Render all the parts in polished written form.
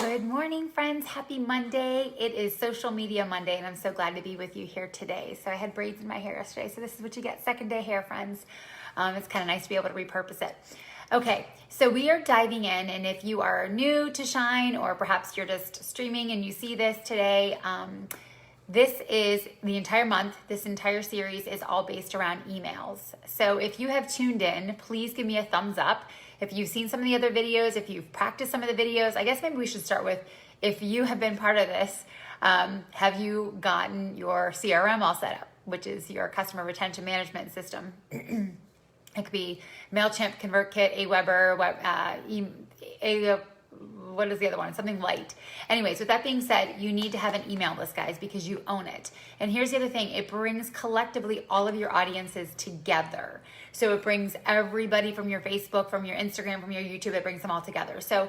Good morning, friends. Happy Monday. It is Social Media Monday, and I'm so glad to be with you here today. So I had braids in my hair yesterday, so this is what you get, second day hair, friends. It's kind of nice to be able to repurpose it. Okay, so we are diving in, and if you are new to Shine, or perhaps you're just streaming and you see this today, this is the entire month. This entire series is all based around emails. So if you have tuned in, please give me a thumbs up. If you've seen some of the other videos, if you've practiced some of the videos, I guess maybe we should start with, if you have been part of this, have you gotten your CRM all set up, which is your customer retention management system? It could be MailChimp, ConvertKit, Aweber, what is the other one? Something light. Anyways, with that being said, you need to have an email list, guys, because you own it. And here's the other thing. It brings collectively all of your audiences together. So it brings everybody from your Facebook, from your Instagram, from your YouTube, it brings them all together. So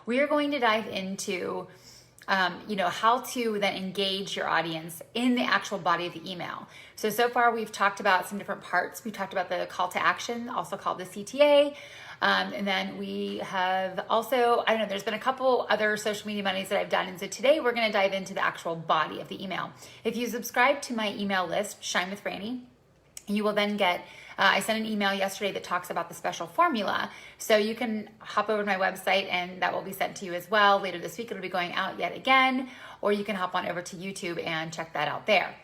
we are going to dive into how to then engage your audience in the actual body of the email. So far we've talked about some different parts. We talked about the call to action, also called the CTA. And then we have also, there's been a couple other social media Mondays that I've done. And so today we're going to dive into the actual body of the email. If you subscribe to my email list, Shine with Franny, you will then get, I sent an email yesterday that talks about the special formula. So you can hop over to my website and that will be sent to you as well. Later this week, it'll be going out yet again, or you can hop on over to YouTube and check that out there.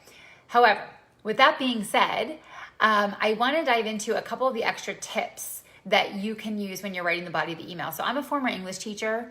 However, with that being said, I want to dive into a couple of the extra tips that you can use when you're writing the body of the email. So I'm a former English teacher,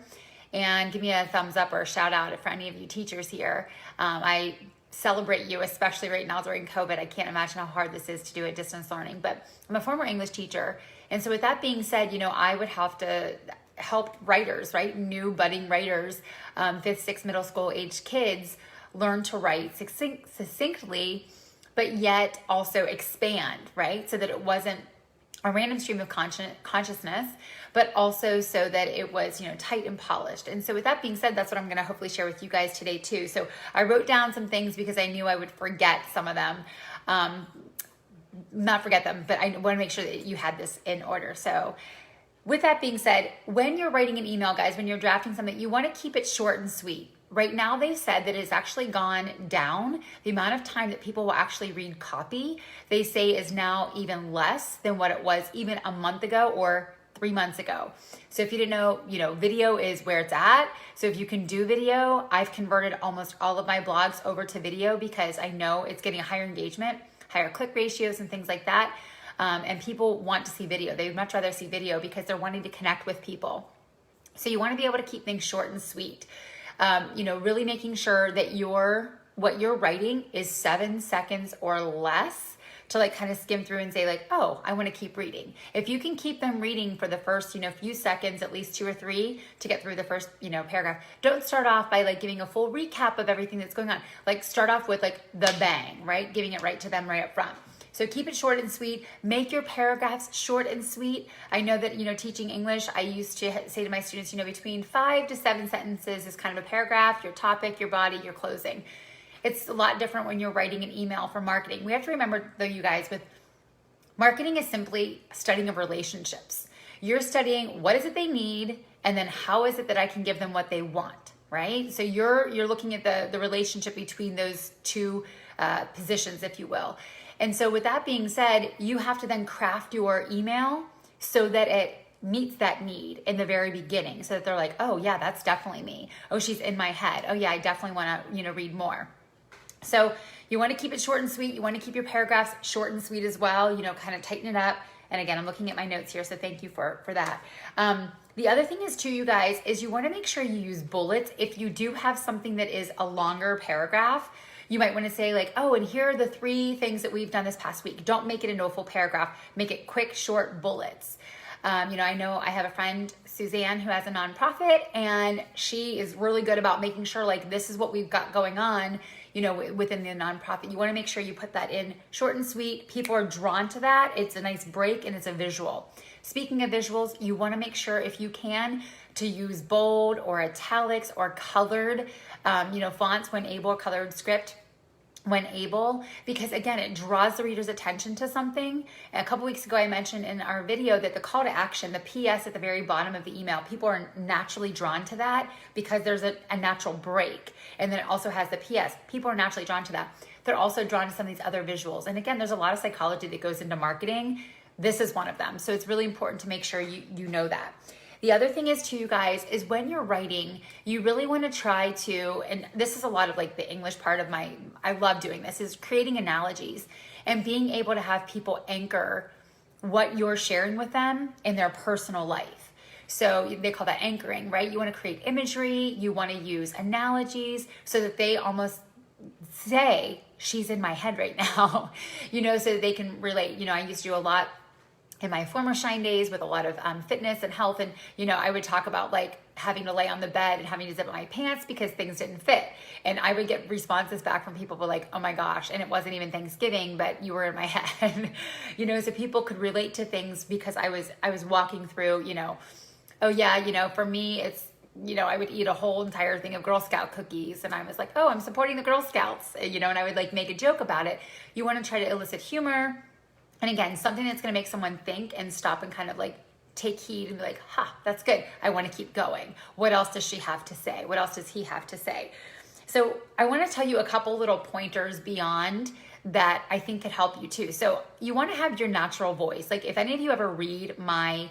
and give me a thumbs up or a shout out for any of you teachers here. I celebrate you, especially right now during COVID. I can't imagine how hard this is to do at distance learning, but I'm a former English teacher. And so with that being said, I would have to help writers, right? New budding writers, 5th, 6th, middle school age kids learn to write succinctly, but yet also expand, right? So that it wasn't a random stream of consciousness, but also so that it was, tight and polished. And so with that being said, that's what I'm going to hopefully share with you guys today too. So I wrote down some things because I knew I would forget some of them. Not forget them, but I want to make sure that you had this in order. So with that being said, when you're writing an email, guys, when you're drafting something, you want to keep it short and sweet. Right now, they said that it's actually gone down. The amount of time that people will actually read copy, they say, is now even less than what it was even a month ago or 3 months ago. So if you didn't know, video is where it's at. So if you can do video, I've converted almost all of my blogs over to video because I know it's getting a higher engagement, higher click ratios and things like that. And people want to see video. They'd much rather see video because they're wanting to connect with people. So you want to be able to keep things short and sweet. Really making sure that what you're writing is 7 seconds or less to kind of skim through and say oh, I want to keep reading. If you can keep them reading for the first, few seconds, at least 2 or 3 to get through the first, paragraph. Don't start off by giving a full recap of everything that's going on. Start off with the bang, right? Giving it right to them right up front. So keep it short and sweet. Make your paragraphs short and sweet. I know that, teaching English, I used to say to my students, between 5 to 7 sentences is kind of a paragraph, your topic, your body, your closing. It's a lot different when you're writing an email for marketing. We have to remember, though, you guys, with marketing is simply studying of relationships. You're studying what is it they need, and then how is it that I can give them what they want, right? So you're looking at the relationship between those two positions, if you will. And so with that being said, you have to then craft your email so that it meets that need in the very beginning, so that they're like, oh yeah, that's definitely me. Oh, she's in my head. Oh yeah, I definitely want to, read more. So you want to keep it short and sweet. You want to keep your paragraphs short and sweet as well, kind of tighten it up. And again, I'm looking at my notes here, so thank you for that. The other thing is too, you guys, is you want to make sure you use bullets. If you do have something that is a longer paragraph, you might want to say oh, and here are the 3 things that we've done this past week. Don't make it into a full paragraph. Make it quick, short bullets. I know I have a friend, Suzanne, who has a nonprofit, and she is really good about making sure this is what we've got going on, within the nonprofit. You want to make sure you put that in short and sweet. People are drawn to that. It's a nice break and it's a visual. Speaking of visuals, you want to make sure, if you can, to use bold or italics or colored, fonts when able, colored script. when able, because again, it draws the reader's attention to something. And a couple weeks ago, I mentioned in our video that the call to action, the PS at the very bottom of the email, people are naturally drawn to that because there's a natural break. And then it also has the PS. People are naturally drawn to that. They're also drawn to some of these other visuals. And again, there's a lot of psychology that goes into marketing. This is one of them. So it's really important to make sure you know that. The other thing is too, you guys, is when you're writing, you really want to try to, and this is a lot of like the English part of I love doing this, is creating analogies and being able to have people anchor what you're sharing with them in their personal life. So they call that anchoring, right? You want to create imagery, you want to use analogies so that they almost say, she's in my head right now, so that they can relate. I used to do a lot in my former Shine days with a lot of fitness and health. And, I would talk about like having to lay on the bed and having to zip up my pants because things didn't fit. And I would get responses back from people who were like, oh my gosh. And it wasn't even Thanksgiving, but you were in my head, so people could relate to things because I was walking through, oh yeah, for me, it's, I would eat a whole entire thing of Girl Scout cookies. And I was like, oh, I'm supporting the Girl Scouts, and I would like make a joke about it. You want to try to elicit humor. And again, something that's going to make someone think and stop and kind of like take heed and be like, that's good. I want to keep going. What else does she have to say? What else does he have to say? So I want to tell you a couple little pointers beyond that I think could help you too. So you want to have your natural voice. Like if any of you ever read my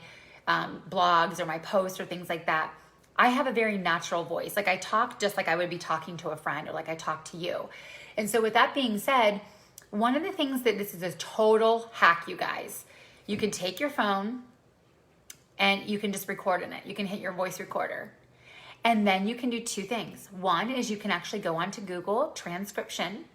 blogs or my posts or things like that, I have a very natural voice. Like I talk just like I would be talking to a friend or like I talk to you. And so with that being said, one of the things that this is a total hack, you guys, you can take your phone and you can just record in it. You can hit your voice recorder. And then you can do two things. One is you can actually go onto Google transcription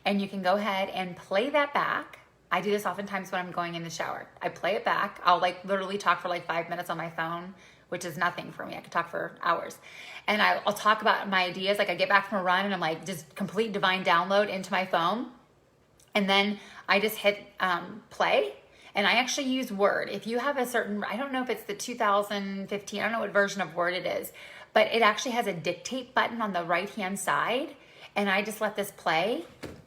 and you can go ahead and play that back. I do this oftentimes when I'm going in the shower. I play it back. I'll like literally talk for like 5 minutes on my phone, which is nothing for me. I could talk for hours. And I'll talk about my ideas. Like I get back from a run and I'm like just complete divine download into my phone. And then I just hit play, and I actually use Word. If you have a certain, I don't know if it's the 2015, I don't know what version of Word it is, but it actually has a dictate button on the right-hand side, and I just let this play,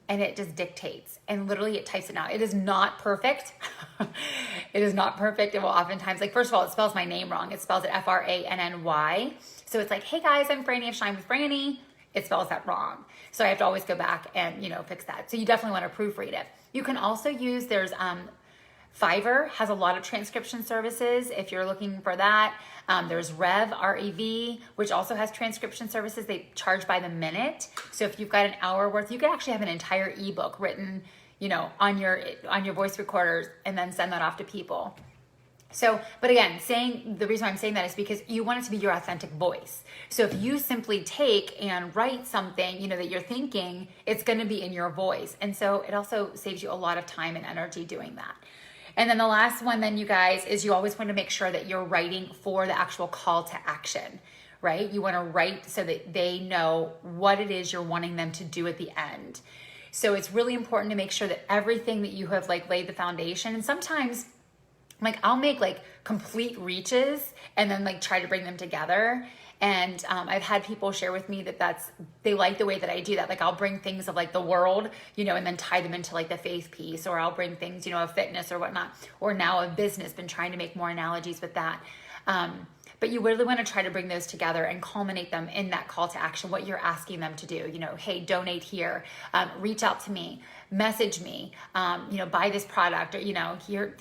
and it just dictates, and literally it types it out. It is not perfect. It is not perfect. It will oftentimes, like, first of all, it spells my name wrong. It spells it Franny. So it's like, hey guys, I'm Franny of Shine with Franny. It spells that wrong. So I have to always go back and, fix that. So you definitely want to proofread it. You can also use, there's Fiverr has a lot of transcription services if you're looking for that. There's Rev, R-E-V, which also has transcription services. They charge by the minute. So if you've got an hour worth, you could actually have an entire ebook written, on your voice recorders and then send that off to people. So, but again, the reason why I'm saying that is because you want it to be your authentic voice. So if you simply take and write something, that you're thinking, it's going to be in your voice. And so it also saves you a lot of time and energy doing that. And then the last one then, you guys, is you always want to make sure that you're writing for the actual call to action, right? You want to write so that they know what it is you're wanting them to do at the end. So it's really important to make sure that everything that you have like laid the foundation, and sometimes like I'll make like complete reaches and then like try to bring them together. And I've had people share with me that they like the way that I do that. Like I'll bring things of like the world, and then tie them into like the faith piece, or I'll bring things, of fitness or whatnot, or now of business, been trying to make more analogies with that. But you really want to try to bring those together and culminate them in that call to action, what you're asking them to do. Hey, donate here, reach out to me, message me, buy this product, or,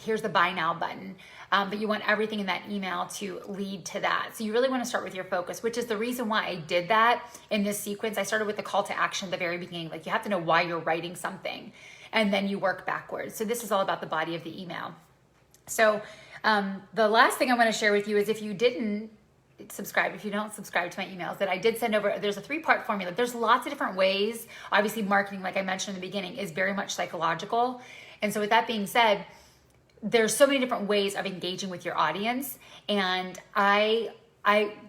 here's the buy now button. But you want everything in that email to lead to that. So you really want to start with your focus, which is the reason why I did that in this sequence. I started with the call to action at the very beginning. Like you have to know why you're writing something, and then you work backwards. So this is all about the body of the email. So the last thing I want to share with you is if you don't subscribe to my emails, that I did send over, there's a 3-part formula. There's lots of different ways. Obviously marketing, like I mentioned in the beginning, is very much psychological. And so with that being said, there's so many different ways of engaging with your audience. And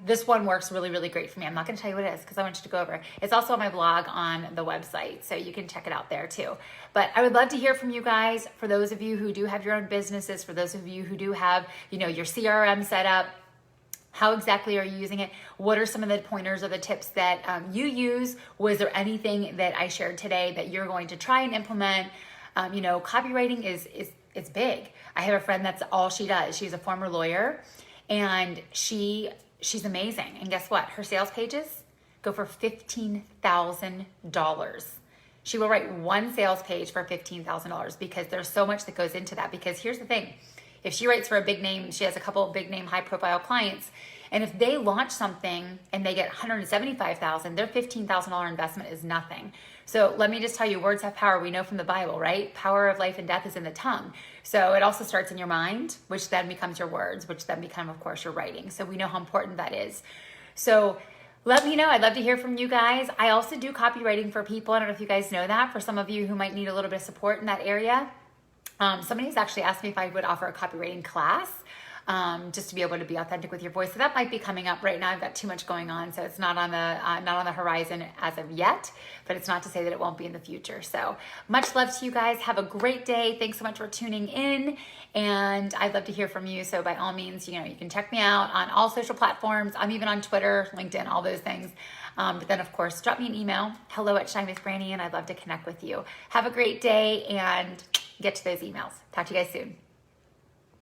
this one works really, really great for me. I'm not going to tell you what it is because I want you to go over. It's also on my blog on the website, so you can check it out there too. But I would love to hear from you guys. For those of you who do have your own businesses, for those of you who do have, your CRM set up, How exactly are you using it? What are some of the pointers or the tips that you use? Was there anything that I shared today that you're going to try and implement? Copywriting is big. I have a friend that's all she does. She's a former lawyer, and she's amazing. And guess what? Her sales pages go for $15,000. She will write one sales page for $15,000 because there's so much that goes into that. Because here's the thing. If she writes for a big name, she has a couple of big name, high profile clients. And if they launch something and they get $175,000, their $15,000 investment is nothing. So let me just tell you, words have power. We know from the Bible, right? Power of life and death is in the tongue. So it also starts in your mind, which then becomes your words, which then become, of course, your writing. So we know how important that is. So let me know. I'd love to hear from you guys. I also do copywriting for people. I don't know if you guys know that. For some of you who might need a little bit of support in that area, somebody has actually asked me if I would offer a copywriting class, just to be able to be authentic with your voice. So that might be coming up right now. I've got too much going on, so it's not on the horizon as of yet, but it's not to say that it won't be in the future. So much love to you guys. Have a great day. Thanks so much for tuning in, and I'd love to hear from you. So by all means, you can check me out on all social platforms. I'm even on Twitter, LinkedIn, all those things. But then, of course, drop me an email, hello@shinewithbrandy, and I'd love to connect with you. Have a great day and get to those emails. Talk to you guys soon.